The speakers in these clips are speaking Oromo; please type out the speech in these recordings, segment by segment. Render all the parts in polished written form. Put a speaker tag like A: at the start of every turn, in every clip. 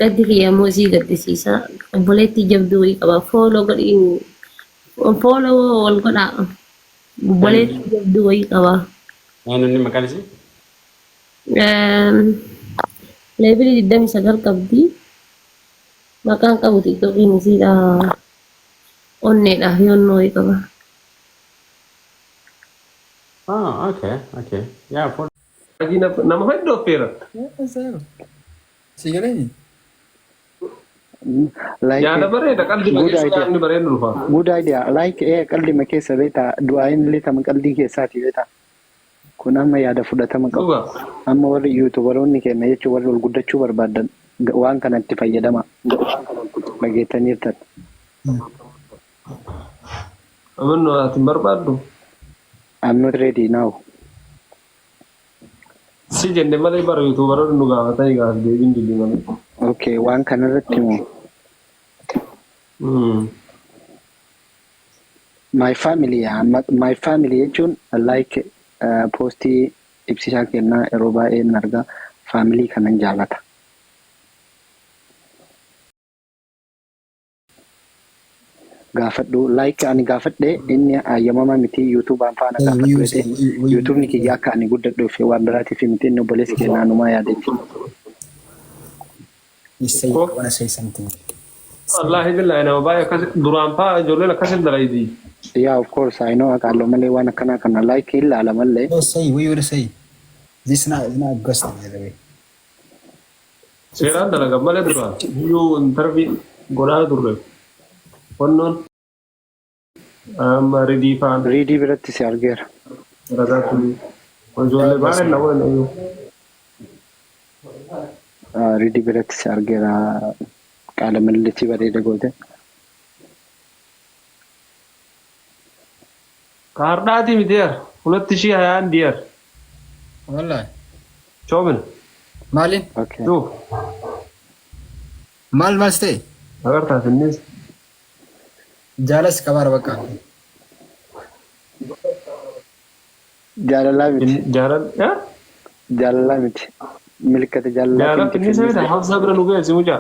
A: gaddi kiyyamoo isii gaddisiisa. Obboleettii jabduu wayii qaba. Fooloo godhiin fooloo wal godhaa. Obboleettii jabduu wayii qaba.
B: Eenyuun maqaan isii?
A: Leebilii 29 qabdi. Maqaan qabu tiktokiin isiidha. Onneedha yoonnoo wayii qaba.
B: Okay, okay. Yeah, for
C: Lagi nama hedduu affeera.
D: Si galeenyi?
C: Yaada bareeda qalbii makeessa inni bareednu dhufa.
E: Good idea. Like qalbii makeessa beeta du'aayin illee tama qalbii keessaati beeta. Kun amma yaada fudhatama qabu. Amma warri yuutubaroonni keenya jechuun warri ol guddachuu barbaadan waan kanatti fayyadama. Dhageettaniirtan.
C: Amannu ati barbaaddu.
E: I'm not ready now.
C: Si jenne malee bara yuutubaroonni nu gaafatanii gaaf deebiin dili malee.
E: Okay, waan kanarratti moo my family jechuun like postii ibsisaa kennaa yeroo baay'ee hin argaa family kanan jaalata. Gaafadhu like ani gaafadhe inni ayyamama miti YouTube faana gaafadhu YouTube ni kiyya akka ani guddadhuuf waan biraatiif miti inni obboleessi kennaa numaa yaadetti.
D: You say you wanna say something.
C: Wallahi billahi nama baay'ee akkas duraan faa ijoolleen akkasin dalaydii.
E: Yeah, of course I know akaaloo malee waan akkana kana like ilaala malee.
D: No, say what you wanna say. This is not ghost by the way.
C: Seeraan dalaga malee duraan iyyuu intervii godhaa turre. Wannoon amma ridii faan
E: Reedii biratti si argeera.
C: ragaa kun ijoollee baay'ee na waan iyyuu.
E: Reedii biratti si argeera qaala mallichi bareeda goote.
C: Kaardhaati miteer 2021 diyar.
D: Wallahi.
C: Choomin.
D: Maalin?
E: Okay.
C: Tu.
D: Maal stay?
C: Agartaa sinnis.
D: Jaalas qabaara bakka.
E: Jaalalaa miti. Jaalalaa miti. Milkata jaalalaa.
C: Jaalala finnis miti hafsa bira nu geessi mucaa.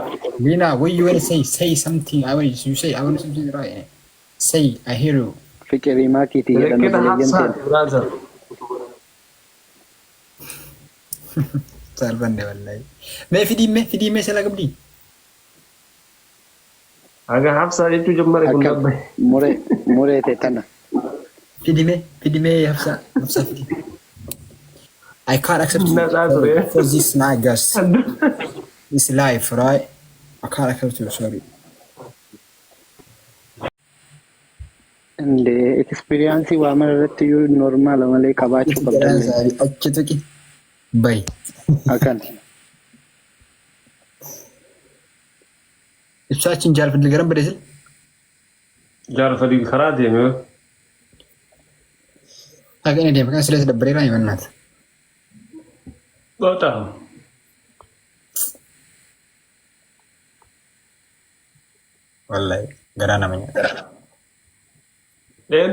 D: Lina, what you wanna say? Say something. I want you say I want something right. Say I hear you.
E: Fiqirii maakiitii jedhama
C: Kita hafsa
E: biyyanteen.
C: brother.
D: Salvanne wallahi. Mee fidii mee sala qabdi.
C: Aga hafsa jechuu jammare kun
E: Akka
C: dhabbay.
E: muree ta'e tana.
D: Fidii mee hafsa fidii. I can't accept
C: No, that's
D: you
C: okay.
D: for this night, guys. It's life, right? I can't accept you. Sorry.
E: Inde experience waa mararratti iyyuu normaala malee qabaachuu qabdan.
D: Achi tuqi. Bay.
E: Akan.
D: Ibsaatiin jaalfadhi garan badeesil.
C: Jaalfadhi karaa deeme.
D: Akka inni deema kan silees dabbareeraa himannaati.
C: Bota.
D: Wallahi garaa nama nyaata.
C: Den.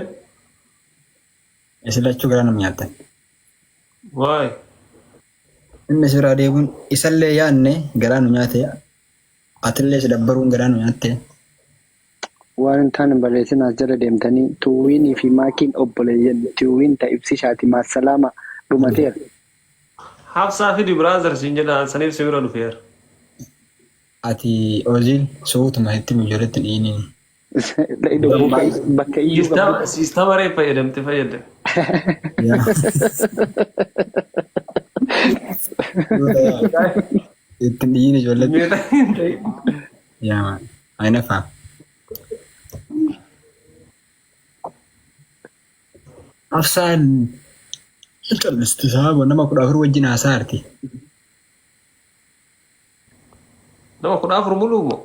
D: Isilachuu garaa nama nyaatan.
C: Why?
D: Inni sibiraa deemuun isallee yaadne garaa nu nyaate. Atillee si dabbaruun garaa nu nyaatte.
E: Waan hin taane barreessin as jala deemtanii tuwwiinii fi maakiin obboleeyyan tuwwiin ta'e ibsishaati maasalaama dhumateera.
C: Hafsaa fidi brother siin jedha saniif si bira dhufeera.
D: Ati Oziil suutuma itti mijoolletti dhiiniini.
E: Bakka iyyuu qabdu.
C: Siistama ree fayyadamte fayyadde.
D: Itti dhiini ijoolletti.
C: Meeta hin ta'in.
D: Yaa aina faa. Afsaan callistu sababa nama 14 wajjin haasaarti.
C: Nama 14 muluu moo?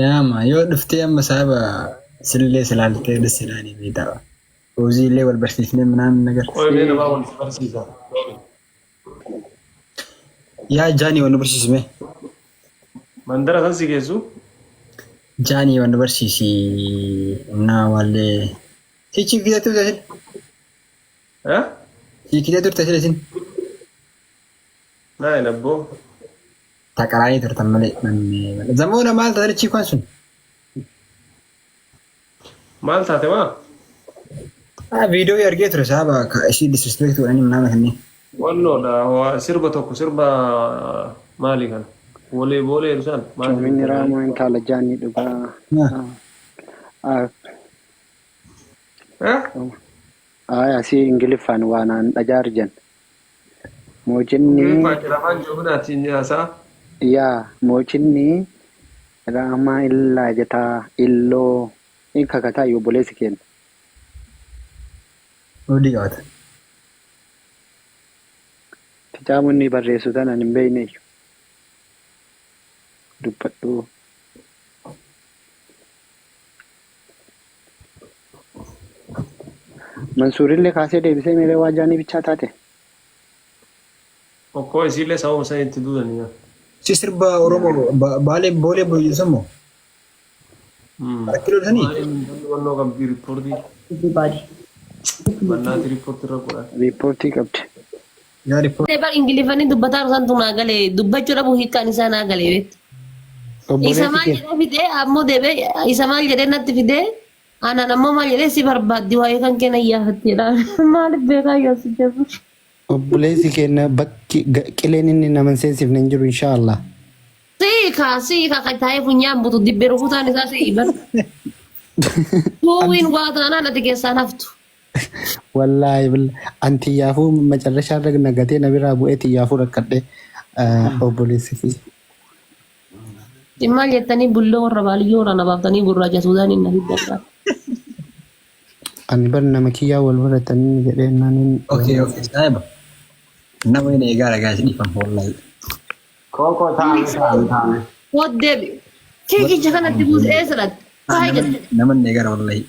D: Yaama yoo dhuftee amma sababa sillee silaaltee dhisilaanii beektaa. Oziillee wal barsiifnee minaan nagar.
C: Qoyimee namaa wal barsiisa.
D: Yaa Jaanii wal barsiisme.
C: Mandara kan si geessu?
D: Jaanii wal barsiisi naa wallee. Hichi gita turte sin.
C: Eh?
D: Hichi gita turte sin.
C: Naa hin abboo.
D: taqalanii turtan malee zamoona maal taarichi kun sun
C: Maal taate maa?
D: viidiyoo argee ture saaba ishii disrespect godhanii mana kanneen
C: Wannoodha sirba tokko sirba maali kana? Wolee boolee isaan maali?
E: Minni raamoo intala jaanii dhugaa. Asii Ingiliffaan waanaan dhajaar jen. Moojinni yaa moojinni raamaa illaa jataa illoo in kakataa yoo boleessi kenna.
D: odii qabata.
E: Kitaabonni barreessu tanan hin beekne dubbadhu. Mansuurillee kaasee deebisee meelee waajaanii bichaa taate.
C: Okkoo isiillee sababa isaa itti duudanii.
D: Si sirba Oromoo baalee boolee booyyisamoo? Akkiloo sanii?
C: Wannoo qabdi riippoortii. Bannaati riippoortii irra godhan.
E: Riippoortii qabdi.
D: Yaa riippoortii.
A: Bar Ingiliffanii dubbataa rusantu naa galee dubbachuu dhabu hiikkaan isaa naa galee beektu. Isa maal jedhee fidee ammoo deebee isa maal jedhee natti fidee aanaan ammoo maal jedhee si barbaaddi waa'ee kan kenna iyyaaffatteedha. Maaliif beekaa iyyaafsi jedhu.
F: Obboleessi keenya bakki qileen inni nama seensifne hin jiru inshaallah.
A: Siika kan taa'ee funyaan butu dibbee rukutaan isaa si'i bar. Tuuwiin waa taanaan ati keessaan haftu.
F: Wallaahi anti yaafuu macarrashaa irra nagatee nabiraa bu'ee xiyyaafuu rakkadhee obboleessi fi.
A: Maal jettanii bulloo warra baaliyyoo warra nabaaftanii gurraacha Suudaaniin na fiddan.
F: Ani bar nama kiyyaa wal baratanii jedhee naaniin.
D: Okay. Saayiba. Nama inni egaa ragaa si dhiifama wallaahi.
B: Koko taa'ame.
A: Waddeebi. Keekicha kanatti buusee eessadha?
D: Nama inni egaa wallaahi.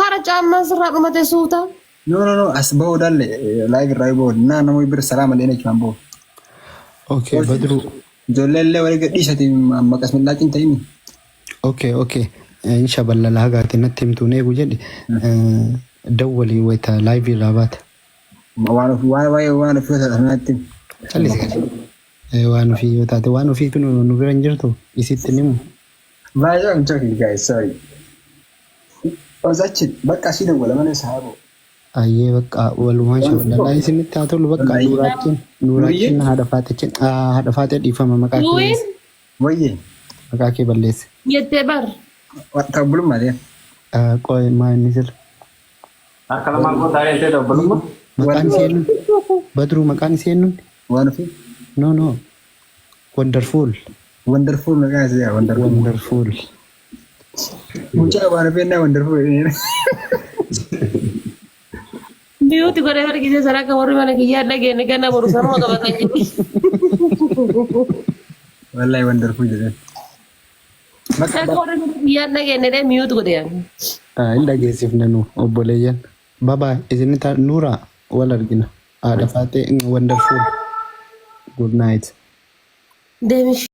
A: Hara caammaa sirraa dhumate suuta.
D: No, as bahu dalle live irraa bahu naa nama bir salaama dheena jechuun bahu.
F: Okay, Badru.
D: Ijoollee walii gadhiisati maqas millaaqiin ta'ini.
F: Okay. Insha bal'ala hagaati natti himtuun eegu jedhi dawwalii wayita live irraa baata.
D: Waan ofii taate
F: waan ofii yoo taate waan ofiitu nu bira hin jirtu isitti nimu.
D: Baay'ee I'm joking guys, sorry. Ozachi bakka asii dawwala mana saabo.
F: Ayyee bakka walumaa shabalala isinitti haa tolu bakka nuuraachiin haadha faatee dhiifama maqaa kee.
D: Wayyee.
F: Maqaa kee balleesse.
A: Jettee bar.
D: Tabbulummaa ta'e.
F: Qoy maa inni sirra.
B: Akka lamaan koo taa'ee ta'e dabbalummaa.
F: Maqaan isheen Badru maqaan isheen
D: Waan ofii.
F: No. Wonderful
D: maqaan isaa
F: wonderful.
D: Mucaa waan ofii naa wonderful.
A: Biyyooti godhee harkisee saraa kan warri mana kiyyaa dhageenne ganna boru sammuu qabatan jiru.
D: Wallahi wonderful jedhan.
A: Kan warri mana kiyyaa dhageenne dee miyyootu godhee.
F: Hin dhageessifne nu obboleeyyan. Baba isinitti nuura wal argina. Haadha faatee wonderful. Good night.
A: Deemish.